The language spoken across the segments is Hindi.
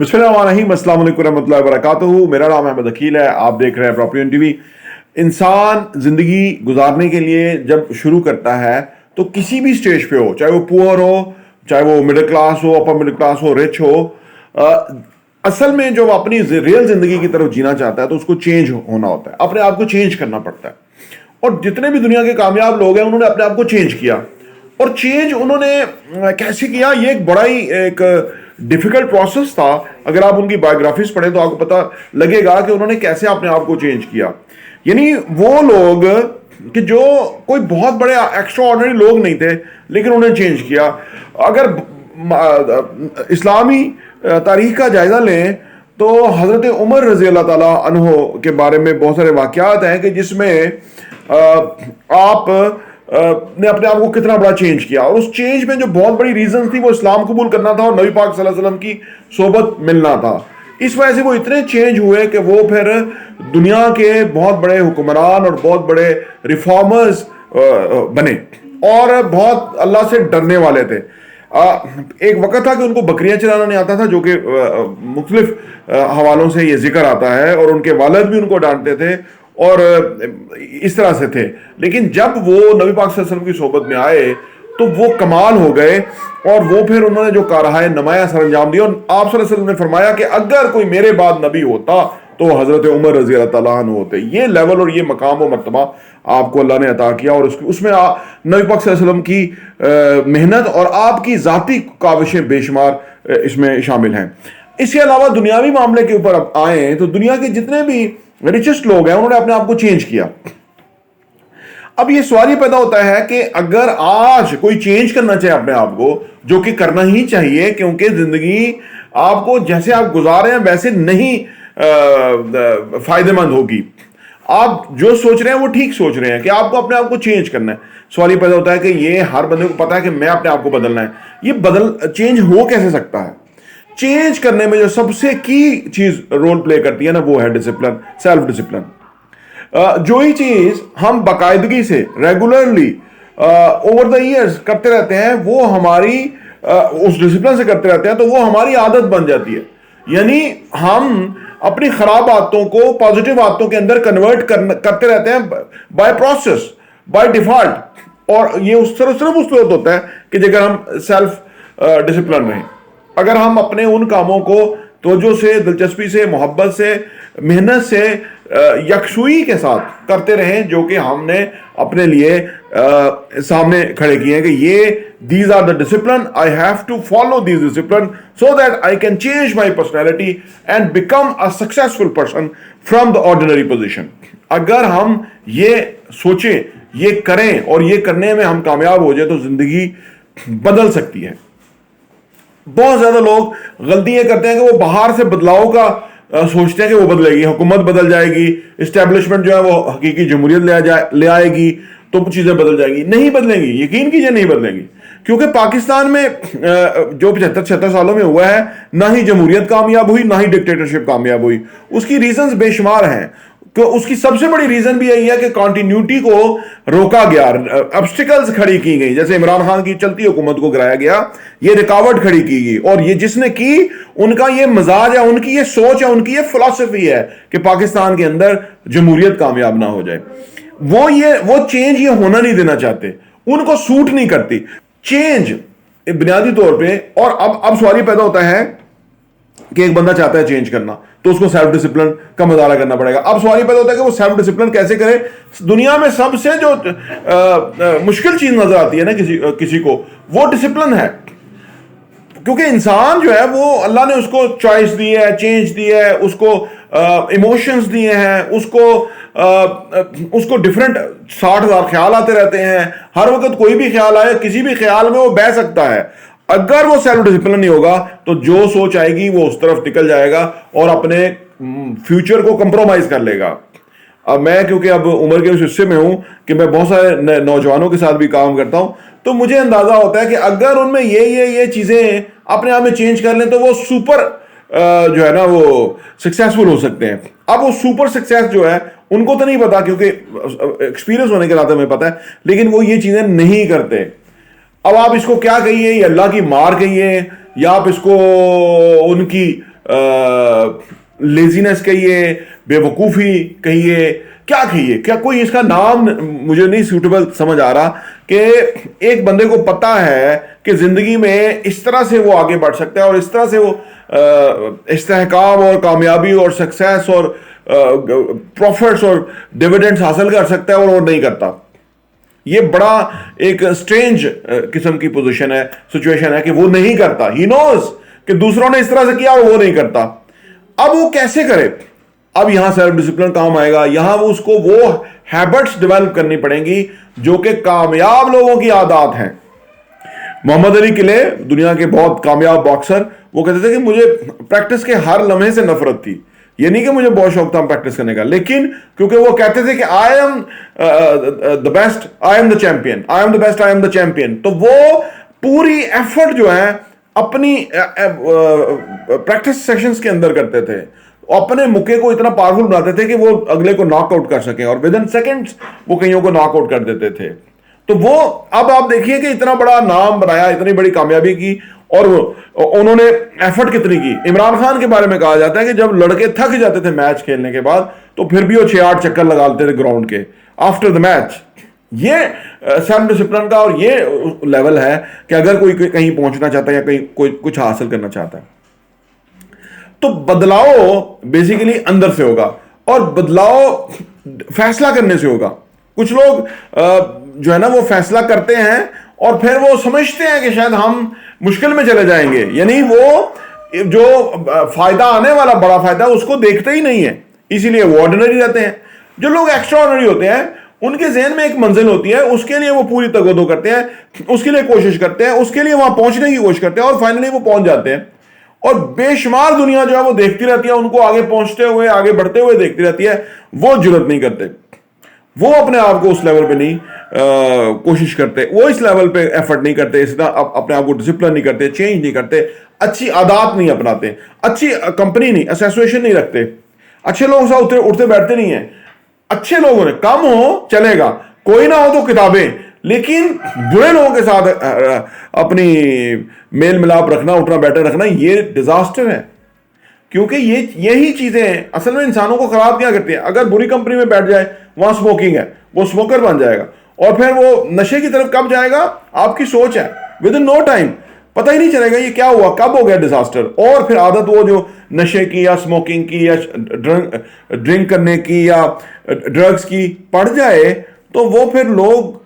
बिस्मिल्लाहिर्रहमानिर्रहीम, अस्सलाम वालेकुम रहमतुल्लाहि व बरकातुहू। मेरा नाम अहमद अकील है। आप देख रहे हैं प्रॉपर्टी ऑन टीवी। इंसान जिंदगी गुजारने के लिए जब शुरू करता है तो किसी भी स्टेज पे हो, चाहे वो पुअर हो, चाहे वो मिडिल क्लास हो, अपर मिडिल क्लास हो, रिच हो, असल में जो अपनी रियल जिंदगी की तरफ जीना चाहता है तो उसको चेंज होना होता है, अपने आप को चेंज करना पड़ता है। और जितने भी दुनिया के कामयाब लोग हैं उन्होंने अपने आप को चेंज किया। और चेंज उन्होंने कैसे किया, ये एक बड़ा ही एक डिफिकल्ट प्रोसेस था। अगर आप उनकी बायोग्राफीज पढ़ें तो आपको पता लगेगा कि उन्होंने कैसे अपने आप को चेंज किया। यानी वो लोग कि जो कोई बहुत बड़े एक्स्ट्रा ऑर्डिनरी लोग नहीं थे लेकिन उन्होंने चेंज किया। अगर इस्लामी तारीख का जायजा लें तो हजरत उमर रजी अल्लाह ताला अन्हो के बारे में बहुत सारे वाकयात हैं कि जिसमें आप ने अपने आप को कितना बड़ा चेंज किया। और उस चेंज में जो बहुत बड़ी रीजन थी वो इस्लाम कबूल करना था और नबी पाक सल्लल्लाहु अलैहि वसल्लम की सोबत मिलना था। इस वजह से वो इतने चेंज हुए कि वो फिर दुनिया के बहुत बड़े हुक्मरान और बहुत बड़े रिफॉर्मर्स बने और बहुत अल्लाह से डरने वाले थे। एक वक्त था कि उनको बकरियां चलाना नहीं आता था, जो कि मुख्तलिफ हवालों से ये जिक्र आता है, और उनके वालिद भी उनको डांटते थे और इस तरह से थे। लेकिन जब वो नबी पाक सल्लल्लाहु अलैहि वसल्लम की सोबत में आए तो वो कमाल हो गए और वो फिर उन्होंने जो कारहाय नुमाया सर अंजाम दिया। और आप सल्लल्लाहु अलैहि वसल्लम ने फरमाया कि अगर कोई मेरे बाद नबी होता तो हजरत उमर रजी अल्लाह तआला अन्हु होते। ये लेवल और ये मकाम और मर्तबा आपको अल्लाह ने अता किया और उसमें नबी पाक सल्लल्लाहु अलैहि वसल्लम की मेहनत और आपकी जाती काविशें बेशुमार इसमें शामिल हैं। इसके अलावा दुनियावी मामले के ऊपर अब आए तो दुनिया के जितने भी रिचेस्ट लोग हैं उन्होंने अपने आप को चेंज किया। अब ये सवाल ये पैदा होता है कि अगर आज कोई चेंज करना चाहे अपने आप को, जो कि करना ही चाहिए क्योंकि जिंदगी आपको जैसे आप गुजार रहे हैं वैसे नहीं फायदेमंद होगी। आप जो सोच रहे हैं वो ठीक सोच रहे हैं कि आपको अपने आप को चेंज करना है। सवाल ये पैदा होता है कि ये हर बंदे को पता है कि मैं अपने आप को बदलना है, ये चेंज हो कैसे सकता है? चेंज करने में जो सबसे की चीज रोल प्ले करती है ना, वो है डिसिप्लिन, सेल्फ डिसिप्लिन। जो ही चीज हम बाकायदगी से रेगुलरली ओवर द इयर्स करते रहते हैं वो हमारी उस डिसिप्लिन से करते रहते हैं तो वो हमारी आदत बन जाती है। यानी हम अपनी खराब आदतों को पॉजिटिव आदतों के अंदर कन्वर्ट करते रहते हैं बाय प्रोसेस, बाय डिफॉल्ट। और ये सिर्फ उस वक्त होता है कि अगर हम सेल्फ डिसिप्लिन रहें, अगर हम अपने उन कामों को तवज्जो से, दिलचस्पी से, मोहब्बत से, मेहनत से, यकसुई के साथ करते रहें जो कि हमने अपने लिए सामने खड़े किए हैं कि ये these are the discipline, I have to follow these discipline so that I can change my personality and become a successful person from the ordinary position. अगर हम ये सोचें, ये करें और ये करने में हम कामयाब हो जाए तो जिंदगी बदल सकती है। बहुत ज्यादा लोग गलती ये करते हैं कि वो बाहर से बदलाव का सोचते हैं कि वो बदलेगी, हुकूमत बदल जाएगी, इस्टेब्लिशमेंट जो है वो हकीकी जमहूरियत ले आएगी तो चीजें बदल जाएंगी। नहीं बदलेंगी, यकीन कीजिए नहीं बदलेंगी। क्योंकि पाकिस्तान में जो 75-76 सालों में हुआ है, ना ही जमहूरियत कामयाब हुई, ना ही डिक्टेटरशिप कामयाब हुई। उसकी रीजंस बेशुमार हैं। तो उसकी सबसे बड़ी रीजन भी यही है कि कॉन्टिन्यूटी को रोका गया, ऑब्स्टिकल्स खड़ी की गई। जैसे इमरान खान की चलती हुकूमत को गिराया गया, ये रुकावट खड़ी की गई। और ये जिसने की, उनका ये मजाज है, उनकी ये सोच है, उनकी ये फिलॉसफी है कि पाकिस्तान के अंदर जमहूरियत कामयाब ना हो जाए। वो चेंज ये होना नहीं देना चाहते, उनको सूट नहीं करती चेंज बुनियादी तौर पर। और अब सवाल ये पैदा होता है कि एक बंदा चाहता है चेंज करना तो उसको सेल्फ डिसिप्लिन का मुजाहरा करना पड़ेगा। अब सवाल ये पैदा होता है कि वो सेल्फ डिसिप्लिन कैसे करे। दुनिया में सबसे जो मुश्किल चीज नजर आती है ना किसी को, वो डिसिप्लिन है। क्योंकि इंसान जो है वो अल्लाह ने उसको चॉइस दी है, चेंज दी है, उसको इमोशंस दिए हैं, उसको डिफरेंट 60,000 ख्याल आते रहते हैं। हर वक्त कोई भी ख्याल आए, किसी भी ख्याल में वो बह सकता है। अगर वो सेल्फ डिसिप्लिन नहीं होगा तो जो सोच आएगी वो उस तरफ निकल जाएगा और अपने फ्यूचर को कंप्रोमाइज कर लेगा। अब मैं क्योंकि अब उम्र के उस हिस्से में हूं कि मैं बहुत सारे नौजवानों के साथ भी काम करता हूं, तो मुझे अंदाजा होता है कि अगर उनमें ये चीजें अपने आप में चेंज कर लें तो वो सुपर जो है ना वो सक्सेसफुल हो सकते हैं। अब वो सुपर सक्सेस जो है उनको तो नहीं पता, क्योंकि एक्सपीरियंस होने के नाते हमें पता है, लेकिन वो ये चीजें नहीं करते। अब आप इसको क्या कहिए, ये अल्लाह की मार कहिए या आप इसको उनकी लेजीनेस कहिए, बेवकूफ़ी कहिए, क्या कहिए, क्या कोई इसका नाम मुझे नहीं सूटेबल समझ आ रहा कि एक बंदे को पता है कि ज़िंदगी में इस तरह से वो आगे बढ़ सकता है और इस तरह से वो इस्तेहकाम और कामयाबी और सक्सेस और प्रॉफिट्स और डिविडेंड्स हासिल कर सकता है और वो नहीं करता। ये बड़ा एक स्ट्रेंज किस्म की पोजीशन है, सिचुएशन है कि वो नहीं करता। ही नोज कि दूसरों ने इस तरह से किया और वो नहीं करता। अब वो कैसे करे? अब यहां सेल्फ डिसिप्लिन काम आएगा। यहां वो उसको वो हैबिट्स डेवलप करनी पड़ेंगी जो कि कामयाब लोगों की आदत हैं। मोहम्मद अली किले, दुनिया के बहुत कामयाब बॉक्सर, वो कहते थे कि मुझे प्रैक्टिस के हर लम्हे से नफरत थी। ये नहीं कि मुझे बहुत शौक था प्रैक्टिस करने का, लेकिन क्योंकि वो कहते थे कि I am the best, I am the champion, I am the best, I am the champion, तो वो पूरी एफर्ट जो है अपनी प्रैक्टिस सेशंस के अंदर करते थे, अपने मुक्के को इतना पावरफुल बनाते थे कि वो अगले को नॉकआउट कर सकें और विद इन सेकेंड्स वो कईयों को नॉकआउट कर देते थे। तो वो अब आप देखिए कि इतना बड़ा नाम बनाया, इतनी बड़ी कामयाबी की, और उन्होंने एफर्ट कितनी की। इमरान खान के बारे में कहा जाता है कि जब लड़के थक जाते थे मैच खेलने के बाद तो फिर भी वो 6-8 चक्कर लगाते थे ग्राउंड के आफ्टर द मैच। ये सेल्फ डिसिप्लिन का और ये लेवल है कि अगर कोई कहीं पहुंचना चाहता है या कहीं कोई कुछ हासिल करना चाहता है तो बदलाव बेसिकली अंदर से होगा और बदलाव फैसला करने से होगा। कुछ लोग जो है ना वो फैसला करते हैं और फिर वो समझते हैं कि शायद हम मुश्किल में चले जाएंगे, यानी वो जो फायदा आने वाला बड़ा फायदा उसको देखते ही नहीं है, इसीलिए वो ऑर्डिनरी रहते हैं। जो लोग एक्स्ट्रा ऑर्डिनरी होते हैं उनके जहन में एक मंजिल होती है, उसके लिए वो पूरी तगदो करते हैं, उसके लिए कोशिश करते हैं, उसके लिए वहां पहुंचने की कोशिश करते हैं और फाइनली वो पहुंच जाते हैं। और बेशुमार दुनिया जो है वो देखती रहती है, उनको आगे पहुंचते हुए, आगे बढ़ते हुए देखती रहती है। वो जुर्रत नहीं करते, वो अपने आप को उस लेवल पे नहीं कोशिश करते, वो इस लेवल पे एफर्ट नहीं करते, इस तरह अपने आप को डिसिप्लिन नहीं करते, चेंज नहीं करते, अच्छी आदत नहीं अपनाते, अच्छी कंपनी नहीं, एसोसिएशन नहीं रखते, अच्छे लोगों से उठते बैठते नहीं है। अच्छे लोगों ने कम हो चलेगा, कोई ना हो तो किताबें, लेकिन बुरे लोगों के साथ अपनी मेल मिलाप रखना, उठना बैठना रखना, ये डिजास्टर है। क्योंकि यही चीजें असल में इंसानों को खराब क्या करती हैं। अगर बुरी कंपनी में बैठ जाए, वहां स्मोकिंग है, वो स्मोकर बन जाएगा और फिर वो नशे की तरफ कब जाएगा, आपकी सोच है, विद इन नो टाइम पता ही नहीं चलेगा ये क्या हुआ, कब हो गया डिजास्टर। और फिर आदत वो जो नशे की या स्मोकिंग की या ड्रिंक करने की या ड्रग्स की पड़ जाए तो वो फिर लोग,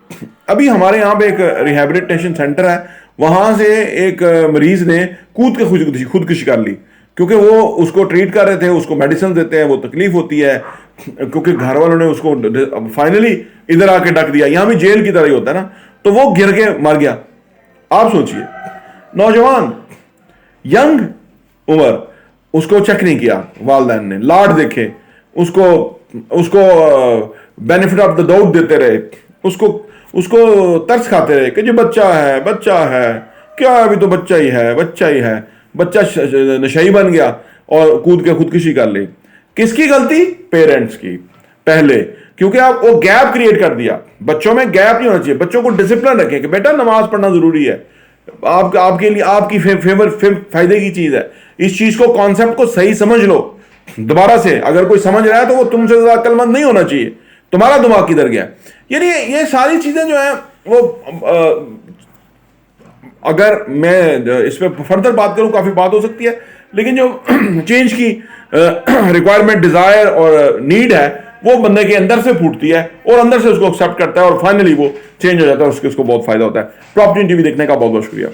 अभी हमारे यहाँ पे एक रिहैबिलिटेशन सेंटर है, वहां से एक मरीज ने कूद के खुदकुशी कर ली क्योंकि वो उसको ट्रीट कर रहे थे, उसको मेडिसिन देते हैं, वो तकलीफ होती है क्योंकि घर वालों ने उसको फाइनली इधर आके डक दिया। यहां भी जेल की तरह ही होता है ना, तो वो गिर के मर गया। आप सोचिए, नौजवान यंग उम्र, उसको चेक नहीं किया वालिदैन ने, लाड देखे, उसको बेनिफिट ऑफ द डाउट देते रहे, उसको तरस खाते रहे कि जो बच्चा है क्या, अभी तो बच्चा ही है, बच्चा नशई बन गया और कूद के खुदकुशी कर ली। किसकी गलती? पेरेंट्स की पहले, क्योंकि आप वो गैप क्रिएट कर दिया। बच्चों में गैप नहीं होना चाहिए, बच्चों को डिसिप्लिन रखें कि बेटा नमाज पढ़ना जरूरी है, आपके लिए आपकी फायदे की चीज है। इस चीज को, कॉन्सेप्ट को सही समझ लो। दोबारा से अगर कोई समझ रहा है तो वो तुमसे ज्यादा अक्लमंद नहीं होना चाहिए, तुम्हारा दिमाग किधर गया। यानी ये सारी चीजें जो है वो अगर मैं इस पर फर्दर बात करूं काफी बात हो सकती है, लेकिन जो चेंज की रिक्वायरमेंट, डिजायर और नीड है वो बंदे के अंदर से फूटती है और अंदर से उसको एक्सेप्ट करता है और फाइनली वो चेंज हो जाता है, उसको बहुत फायदा होता है। प्रॉपर्टी टीवी देखने का बहुत बहुत शुक्रिया।